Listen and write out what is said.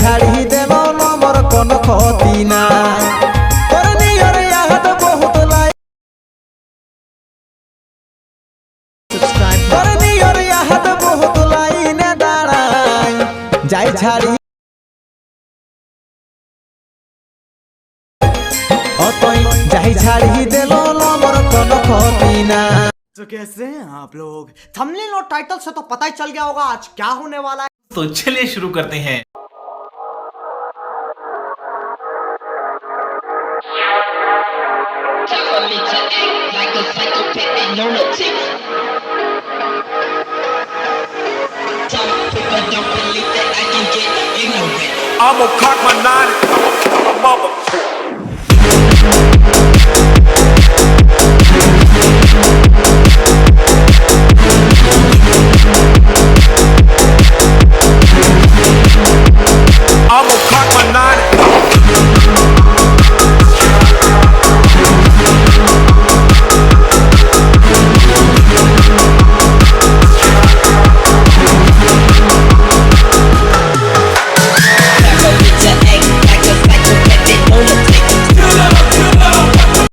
झाड़ी देलो मोर कोनो क्षति ना करनी और याद बहुत लाई करनी और याद बहुत लाई ने दाड़ाई जाई झाड़ी जाई झाड़ी देलो मोर कोनो क्षति ना। तो कैसे हैं आप लोग? थंबनेल और टाइटल से तो पता ही चल गया होगा आज क्या होने वाला है। तो चलिए शुरू करते हैं। I'm gonna cock my nine, mother. I'm gonna cock my